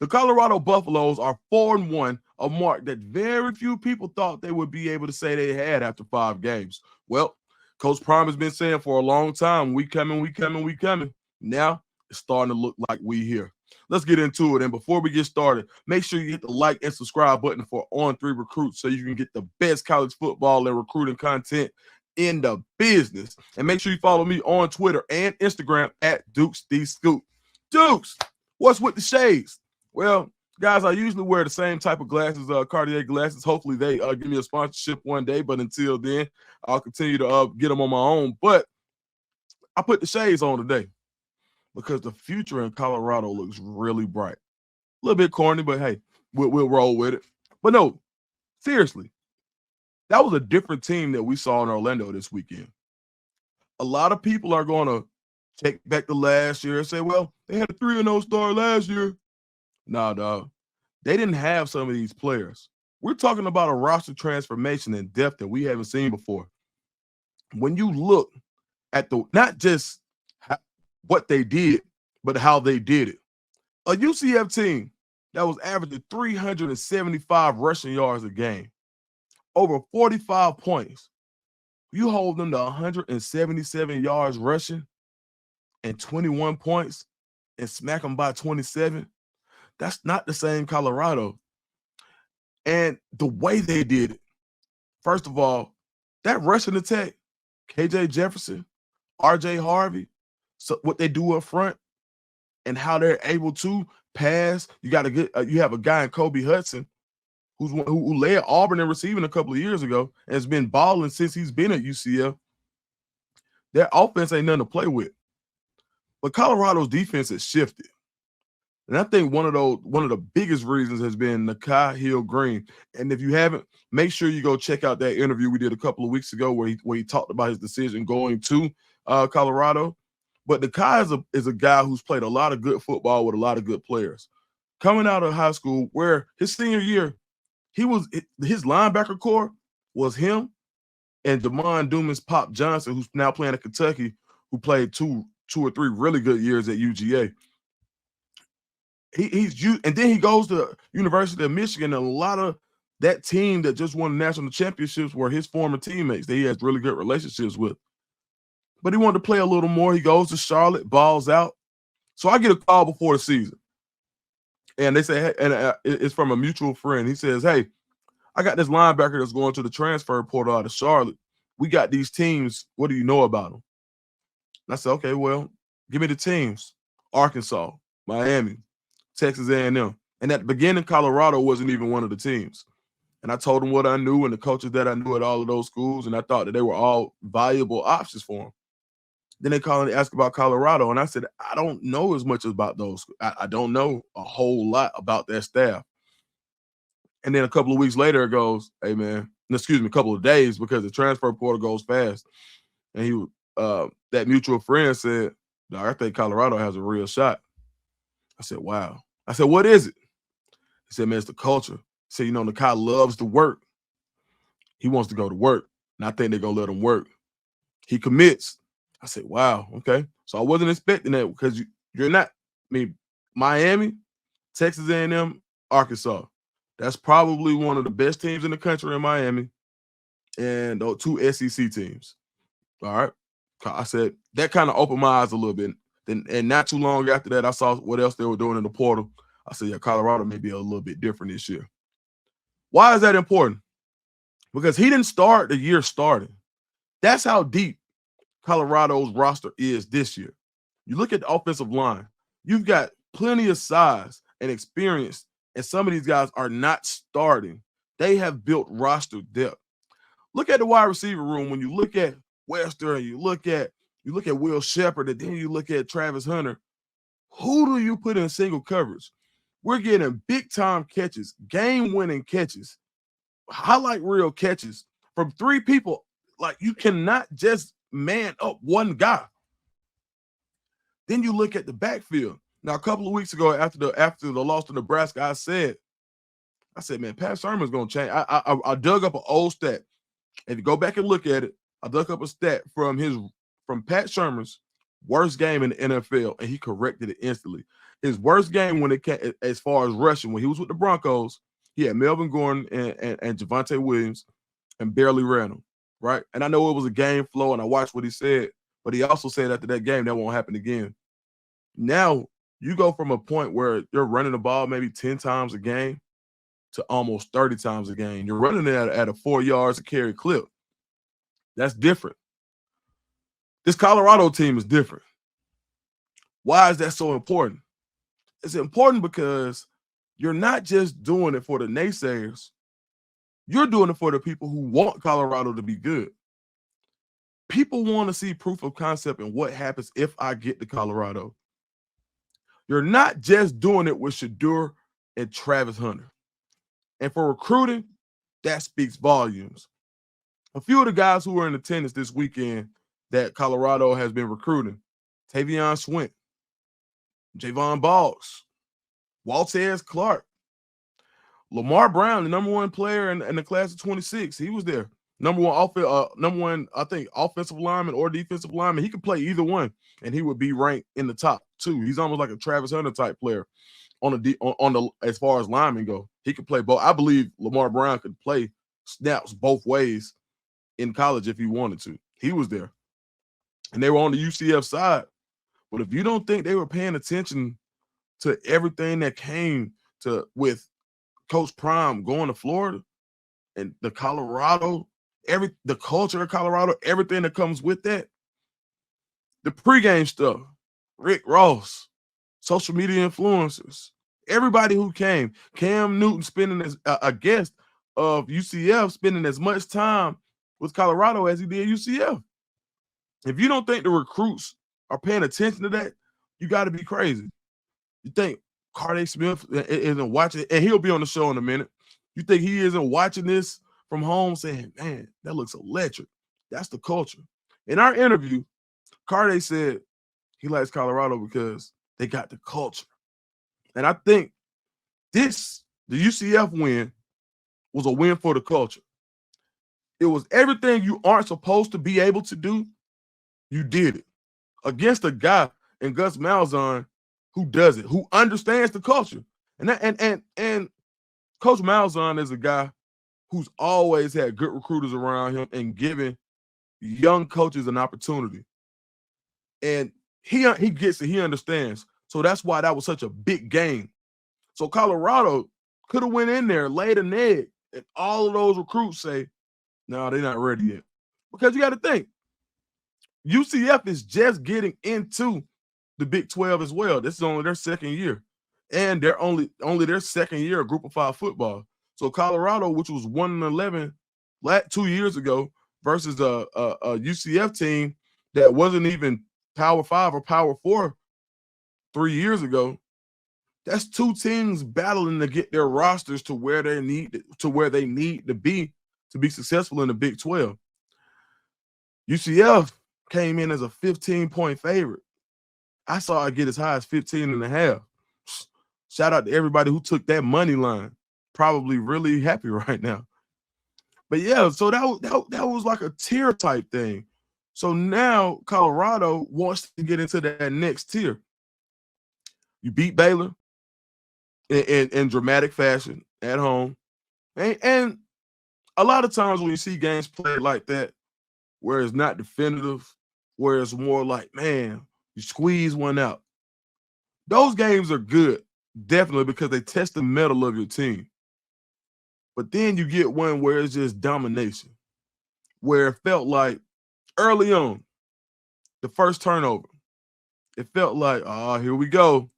The Colorado Buffaloes are 4-1, a mark that very few people thought they would be able to say they had after 5 games. Well, Coach Prime has been saying for a long time, we coming, we coming, we coming. Now it's starting to look like we here. Let's get into it. And before we get started, make sure you hit the like and subscribe button for On 3 Recruits so you can get the best college football and recruiting content in the business. And make sure you follow me on Twitter and Instagram at Dukes D Scoop. Dukes, what's with the shades? Well, guys, I usually wear the same type of glasses, Cartier glasses. Hopefully they give me a sponsorship one day, but until then, I'll continue to get them on my own. But I put the shades on today because the future in Colorado looks really bright. A little bit corny, but hey, we'll roll with it. But no, seriously, that was a different team that we saw in Orlando this weekend. A lot of people are going to take back to last year and say, well, they had a 3-0 start last year. Nah, dog. They didn't have some of these players. We're talking about a roster transformation and depth that we haven't seen before. When you look at not just what they did, but how they did it. A UCF team that was averaging 375 rushing yards a game, over 45 points. You hold them to 177 yards rushing and 21 points and smack them by 27. That's not the same Colorado. And the way they did it, first of all, that rushing attack, KJ Jefferson, RJ Harvey, so what they do up front and how they're able to pass. You got to get you have a guy in Kobe Hudson who led Auburn in receiving a couple of years ago and has been balling since he's been at UCF. Their offense ain't nothing to play with. But Colorado's defense has shifted. And I think one of the biggest reasons has been Nakai Hill-Green. And if you haven't, make sure you go check out that interview we did a couple of weeks ago where he talked about his decision going to Colorado. But Nakai is a guy who's played a lot of good football with a lot of good players. Coming out of high school, where his senior year, his linebacker core was him and Damon Dumas Pop Johnson, who's now playing at Kentucky, who played two or three really good years at UGA. And then he goes to University of Michigan, and a lot of that team that just won the national championships were his former teammates that he has really good relationships with. But he wanted to play a little more. He goes to Charlotte, balls out. So I get a call before the season, and they say, hey, and it's from a mutual friend. He says, hey, I got this linebacker that's going to the transfer portal out of Charlotte. We got these teams. What do you know about them? And I said, okay, well, give me the teams. Arkansas, Miami, Texas A&M. And at the beginning, Colorado wasn't even one of the teams. And I told him what I knew and the coaches that I knew at all of those schools, and I thought that they were all valuable options for him. Then they called and asked about Colorado, and I said, I don't know as much about those. I don't know a whole lot about their staff. And then a couple of weeks later, it goes, hey, man, excuse me, a couple of days, because the transfer portal goes fast. And that mutual friend said, I think Colorado has a real shot. I said, wow. I said, what is it? He said, man, it's the culture. He said, Nakai loves to work. He wants to go to work, and I think they're going to let him work. He commits. I said, wow, okay. So I wasn't expecting that because you're not. I mean, Miami, Texas A&M, Arkansas. That's probably one of the best teams in the country in Miami, and 2 SEC teams. All right. I said, that kind of opened my eyes a little bit. And not too long after that, I saw what else they were doing in the portal. I said, yeah, Colorado may be a little bit different this year. Why is that important? Because he didn't start the year starting. That's how deep Colorado's roster is this year. You look at the offensive line, you've got plenty of size and experience, and some of these guys are not starting. They have built roster depth. Look at the wide receiver room. When you look at Wester and you look at Will Shepherd, and then you look at Travis Hunter, who do you put in single coverage? We're getting big-time catches, game-winning catches, highlight reel catches from 3 people. Like, you cannot just man up one guy. Then you look at the backfield. Now, a couple of weeks ago, after the loss to Nebraska, I said, man, Pat Sherman's going to change. I dug up an old stat. If you go back and look at it, I dug up a stat from Pat Sherman's worst game in the NFL, and he corrected it instantly. His worst game when it came as far as rushing, when he was with the Broncos, he had Melvin Gordon and Javonte Williams and barely ran him, right? And I know it was a game flow, and I watched what he said, but he also said after that game that won't happen again. Now you go from a point where you're running the ball maybe 10 times a game to almost 30 times a game. You're running it at a 4 yards a carry clip. That's different. This Colorado team is different. Why is that so important? It's important because you're not just doing it for the naysayers. You're doing it for the people who want Colorado to be good. People want to see proof of concept and what happens if I get to Colorado. You're not just doing it with Shedeur and Travis Hunter. And for recruiting, that speaks volumes. A few of the guys who were in attendance this weekend that Colorado has been recruiting, Tavion Swint, Javon Boggs, Waltez Clark, Lamar Brown, the number one player in the class of 26, he was there. Number one, I think, offensive lineman or defensive lineman. He could play either one, and he would be ranked in the top 2. He's almost like a Travis Hunter type player on the as far as linemen go. He could play both. I believe Lamar Brown could play snaps both ways in college if he wanted to. He was there, and they were on the UCF side. But if you don't think they were paying attention to everything that came to with Coach Prime going to Florida and the Colorado, the culture of Colorado, everything that comes with that, the pregame stuff, Rick Ross, social media influencers, everybody who came, Cam Newton spending as a guest of UCF, spending as much time with Colorado as he did UCF. If you don't think the recruits are paying attention to that, you got to be crazy. You think Carter Smith isn't watching, and he'll be on the show in a minute. You think he isn't watching this from home saying, man, that looks electric. That's the culture. In our interview, Carter said he likes Colorado because they got the culture. And I think the UCF win was a win for the culture. It was everything you aren't supposed to be able to do, you did it. Against a guy in Gus Malzahn who does it, who understands the culture. And Coach Malzahn is a guy who's always had good recruiters around him and giving young coaches an opportunity. And he gets it, he understands. So that's why that was such a big game. So Colorado could have went in there, laid an egg, and all of those recruits say, no, they're not ready yet. Because you got to think, UCF is just getting into the Big 12 as well. This is only their second year. And they're only their second year of Group of 5 football. So Colorado, which was 1-11 2 years ago, versus a UCF team that wasn't even Power 5 or Power 4 3 years ago, that's two teams battling to get their rosters to where they need to be successful in the Big 12. UCF came in as a 15-point favorite. I saw it get as high as 15.5. Shout out to everybody who took that money line. Probably really happy right now. But yeah, so that was like a tier type thing. So now Colorado wants to get into that next tier. You beat Baylor in dramatic fashion at home. And a lot of times when you see games played like that, where it's not definitive, where it's more like, man, you squeeze one out. Those games are good, definitely, because they test the mettle of your team. But then you get one where it's just domination, where it felt like early on, the first turnover, it felt like, oh, here we go.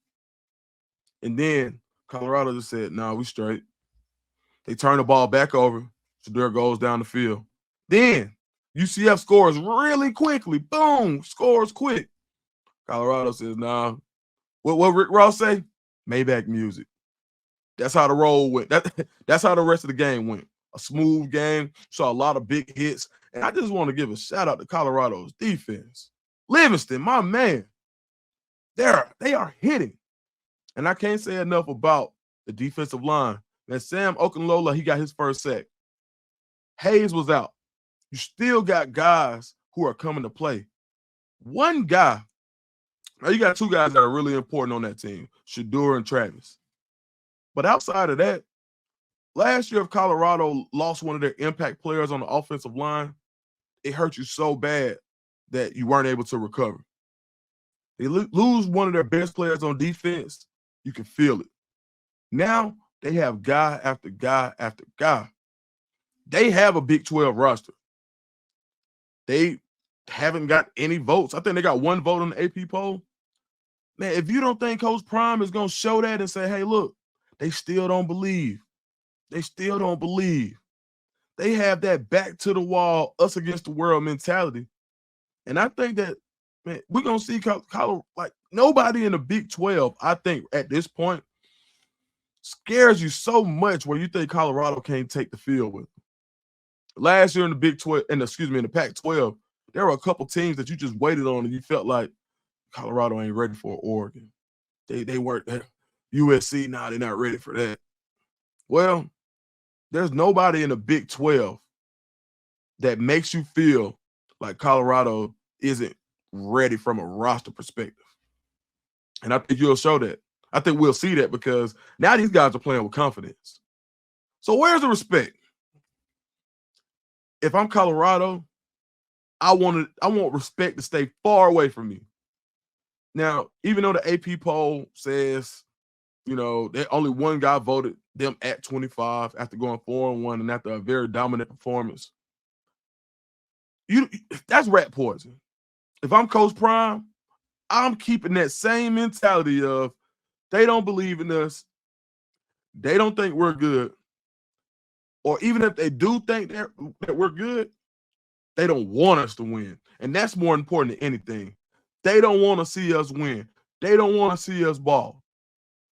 And then Colorado just said, no, we straight. They turn the ball back over. Shedeur goes down the field. Then UCF scores really quickly. Boom, scores quick. Colorado says, nah. What Rick Ross say? Maybach music. That's how the roll went. That's how the rest of the game went. A smooth game. Saw a lot of big hits. And I just want to give a shout out to Colorado's defense. Livingston, my man. They are hitting. And I can't say enough about the defensive line. And Sam Okunlola, he got his first sack. Hayes was out. You still got guys who are coming to play. One guy, now you got two guys that are really important on that team. Shedeur, and Travis. But outside of that, last year if Colorado lost one of their impact players on the offensive line, it hurt you so bad that you weren't able to recover. They lose one of their best players on defense, you can feel it. Now they have guy after guy after guy. They have a Big 12 roster. They haven't got any votes. I think they got one vote on the AP poll. Man, if you don't think Coach Prime is going to show that and say, hey, look, they still don't believe. They still don't believe. They have that back to the wall, us against the world mentality. And I think that, man, we're going to see Colorado, like nobody in the Big 12, I think at this point, scares you so much where you think Colorado can't take the field with them. Last year in the Big 12, in the Pac-12, there were a couple teams that you just waited on and you felt like Colorado ain't ready for Oregon. They weren't there. USC, nah, they're not ready for that. Well, there's nobody in the Big 12 that makes you feel like Colorado isn't ready from a roster perspective. And I think you'll show that. I think we'll see that because now these guys are playing with confidence. So where's the respect? If I'm Colorado, I want respect to stay far away from me. Now, even though the AP poll says, that only one guy voted them at 25 after going 4-1 and after a very dominant performance, that's rat poison. If I'm Coach Prime, I'm keeping that same mentality of they don't believe in us, they don't think we're good, or even if they do think that we're good, they don't want us to win. And that's more important than anything. They don't want to see us win. They don't want to see us ball.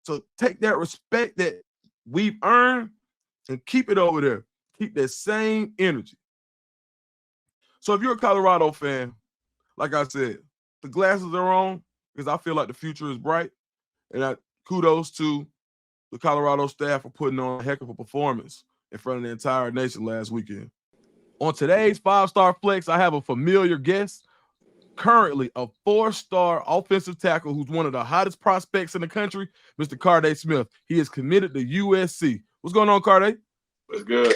So take that respect that we've earned and keep it over there. Keep that same energy. So if you're a Colorado fan, like I said, the glasses are on because I feel like the future is bright. And kudos to the Colorado staff for putting on a heck of a performance in front of the entire nation last weekend. On today's 5-Star Flex, I have a familiar guest, currently a 4-star offensive tackle who's one of the hottest prospects in the country, Mr. Carday Smith. He is committed to USC. What's going on, Carday? What's good?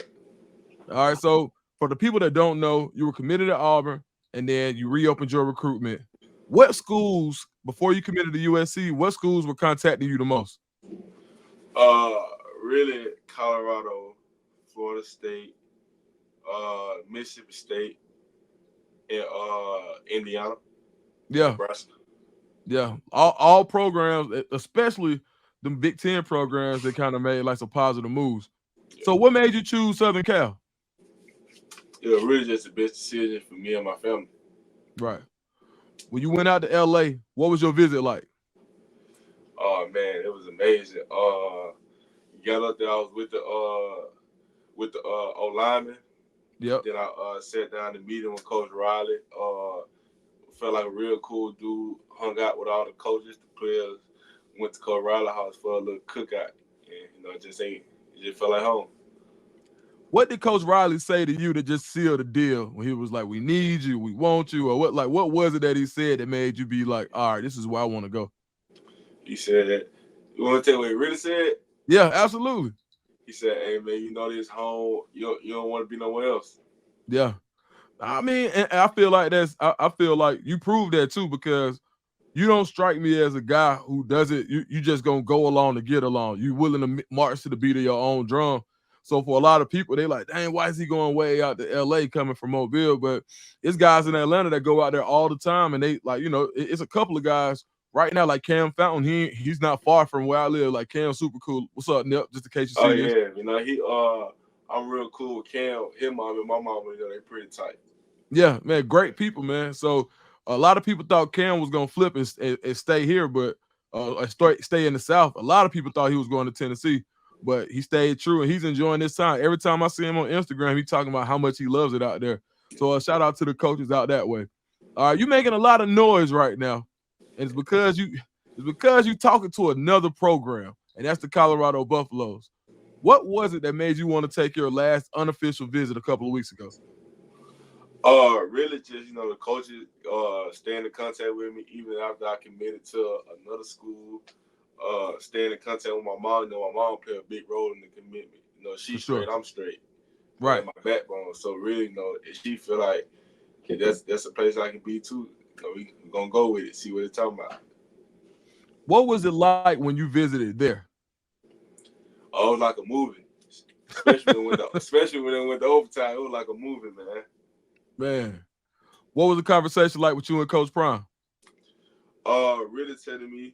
All right, so for the people that don't know, you were committed to Auburn, and then you reopened your recruitment. What schools, before you committed to USC, what schools were contacting you the most? Really Colorado, Florida State, Mississippi State, and Indiana. Yeah. Nebraska. Yeah. All programs, especially the Big Ten programs, that kind of made like some positive moves. Yeah. So what made you choose Southern Cal? It was really just the best decision for me and my family. Right. When you went out to LA, what was your visit like? Oh man, it was amazing. Got up there, I was with the O lineman. Yep. Then I sat down to meet him with Coach Riley. Felt like a real cool dude. Hung out with all the coaches, the players. Went to Coach Riley's house for a little cookout. And it just felt like home. What did Coach Riley say to you to just seal the deal when he was like, "We need you, we want you," or what was it that he said that made you be like, "All right, this is where I want to go"? He said, "You want to tell what he really said?" Yeah, absolutely. He said, "Hey man, this home. You don't want to be nowhere else." Yeah, I mean, and I feel like I feel like you proved that too, because you don't strike me as a guy who does it. You just gonna go along to get along. You willing to march to the beat of your own drum. So for a lot of people, they like, dang, why is he going way out to LA coming from Mobile? But it's guys in Atlanta that go out there all the time, and they like, it's a couple of guys right now, like Cam Fountain. He's not far from where I live. Like Cam's super cool. What's up, Nip? Just in case you see this. Yeah, I'm real cool with Cam. His mom and my mom, they pretty tight. Yeah, man, great people, man. So a lot of people thought Cam was gonna flip and stay here, but stay in the South. A lot of people thought he was going to Tennessee, but he stayed true and he's enjoying this time. Every time I see him on Instagram, he's talking about how much he loves it out there. So shout out to the coaches out that way. All right, you're making a lot of noise right now, and it's because you talking to another program, and that's the Colorado Buffaloes. What was it that made you want to take your last unofficial visit a couple of weeks ago? Really just, the coaches staying in contact with me even after I committed to another school. staying in contact with my mom. You know, my mom played a big role in the commitment. You know, For she's straight, sure. I'm straight. Right. My backbone. So really, you know, if she feel like that's a place I can be too, you know, we gonna go with it. See what it's talking about. What was it like when you visited there? Oh, it was like a movie. Especially when it went to overtime, it was like a movie, man. Man, what was the conversation like with you and Coach Prime? Really telling me,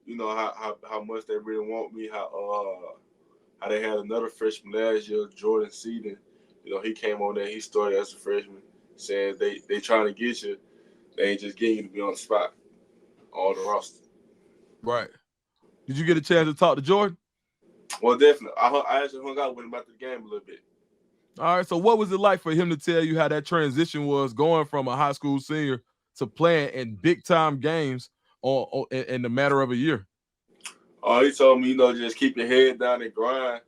you know, how much they really want me, how they had another freshman last year, Jordan Seaton. You know, he came on there, he started as a freshman, saying they trying to get you. They ain't just getting you to be on the spot, on the roster. Right. Did you get a chance to talk to Jordan? Well, definitely. I actually hung out with him after the game a little bit. All right. So what was it like for him to tell you how that transition was going from a high school senior to playing in big time games in the matter of a year? He told me, you know, just keep your head down and grind.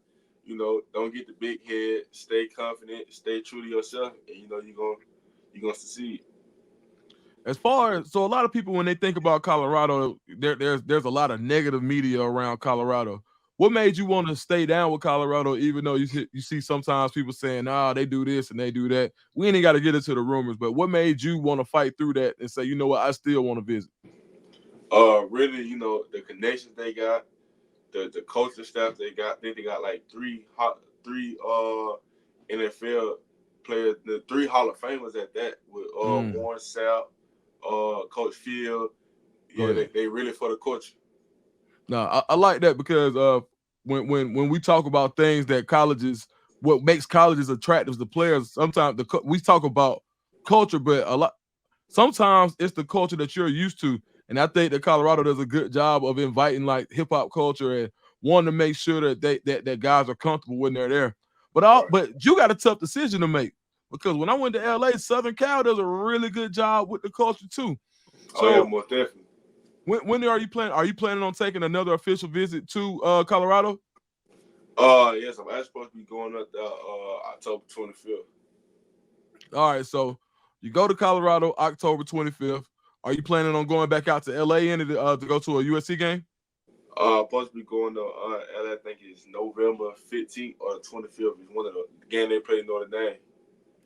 You know, don't get the big head. Stay confident. Stay true to yourself, and you know you're gonna succeed. As far as so, a lot of people when they think about Colorado, there's a lot of negative media around Colorado. What made you want to stay down with Colorado, even though you see sometimes people saying, "Ah, they do this and they do that." We ain't got to get into the rumors, but what made you want to fight through that and say, you know what, I still want to visit? Really, you know, the connections they got, the coaching staff they got. I think they got like three NFL players, the three Hall of Famers at that with Warren Sapp, Coach Field. Go Yeah, ahead. they really for the culture. No, I like that because when we talk about things that colleges, what makes colleges attractive to players, sometimes we talk about culture, but sometimes it's the culture that you're used to. And I think that Colorado does a good job of inviting like hip hop culture and wanting to make sure that guys are comfortable when they're there. Right. But you got a tough decision to make because when I went to LA, Southern Cal does a really good job with the culture too. Oh yeah, So most definitely. when are you planning? Are you planning on taking another official visit to Colorado? Yes, I'm actually supposed to be going up there October 25th. All right, so you go to Colorado October 25th. Are you planning on going back out to LA to go to a USC game? Supposed to be going to LA, I think it's November 15th or 25th. Is one of the game they play in Notre Dame.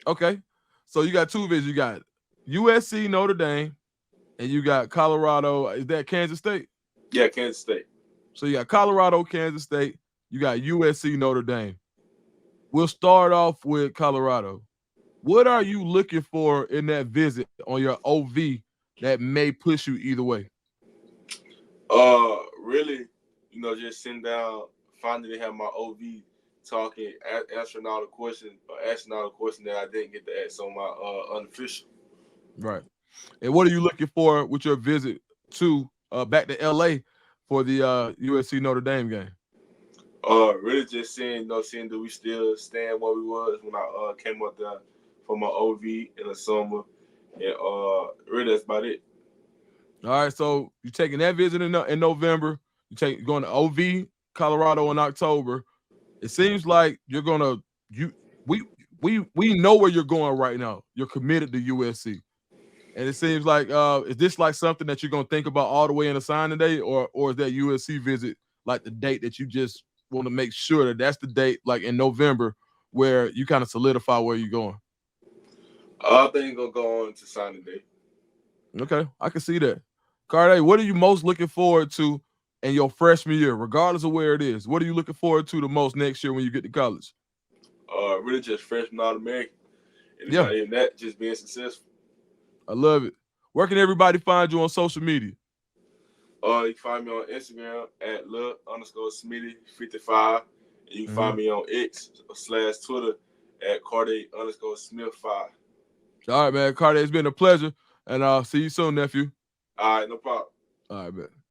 Okay, so you got two visits. You got USC Notre Dame, and you got Colorado. Is that Kansas State? Yeah, Kansas State. So you got Colorado, Kansas State. You got USC Notre Dame. We'll start off with Colorado. What are you looking for in that visit on your OV that may push you either way? Really, you know, just sitting down, finally have my OV talking, answering all the questions, or asking all the questions that I didn't get to ask on my unofficial. Right. And what are you looking for with your visit to back to LA for the USC Notre Dame game? Really just seeing, you know, seeing do we still stand where we was when I came up there for my OV in the summer, and really that's about it. All right, so you're taking that visit in November. Going to OV Colorado in October. It seems like you're gonna you we know where you're going right now. You're committed to USC, and it seems like is this like something that you're gonna think about all the way in a signing day, or is that USC visit like the date that you just want to make sure that that's the date, like in November, where you kind of solidify where you're going? I think gonna go on to signing day. Okay, I can see that. Carday, what are you most looking forward to in your freshman year, regardless of where it is? What are you looking forward to the most next year when you get to college? Really just freshman All American. And it's Yeah, not even that, just being successful. I love it. Where can everybody find you on social media? You can find me on Instagram at look_Smitty55. And you can find Mhm. me on X/Twitter at Carday_Smith5. All right, man. Carday, it's been a pleasure, and I'll see you soon, nephew. All right, no problem. All right, man.